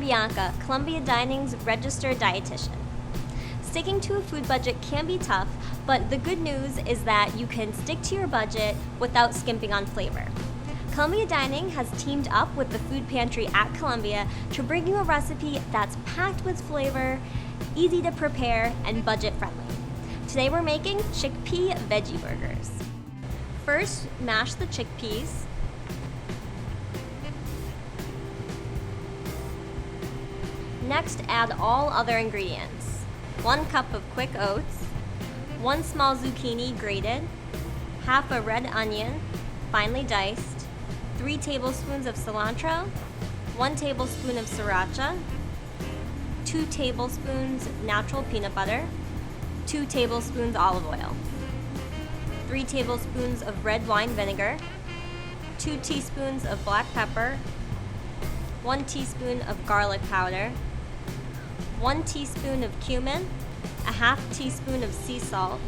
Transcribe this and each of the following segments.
Bianca, Columbia Dining's registered dietitian. Sticking to a food budget can be tough, but the good news is that you can stick to your budget without skimping on flavor. Columbia Dining has teamed up with the Food Pantry at Columbia to bring you a recipe that's packed with flavor, easy to prepare, and budget-friendly. Today we're making Chickpea Veggie Burgers. First, mash the chickpeas. Next, add all other ingredients. 1 cup of quick oats, 1 small zucchini grated, half a red onion, finely diced, 3 tablespoons of cilantro, 1 tablespoon of sriracha, 2 tablespoons natural peanut butter, 2 tablespoons olive oil, 3 tablespoons of red wine vinegar, 2 teaspoons of black pepper, 1 teaspoon of garlic powder, 1 teaspoon of cumin, a half teaspoon of sea salt.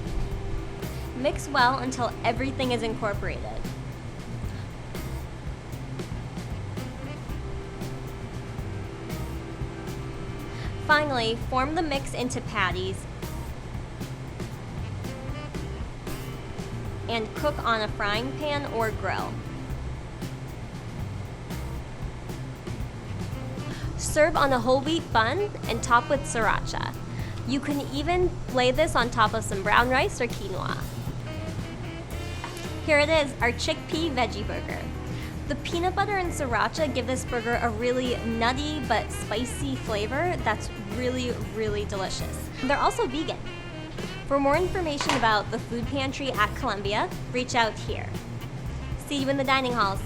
Mix well until everything is incorporated. Finally, form the mix into patties and cook on a frying pan or grill. Serve on a whole wheat bun and top with sriracha. You can even lay this on top of some brown rice or quinoa. Here it is, our Chickpea Veggie Burger. The peanut butter and sriracha give this burger a really nutty but spicy flavor that's really, really delicious. They're also vegan. For more information about the Food Pantry at Columbia, reach out here. See you in the dining halls.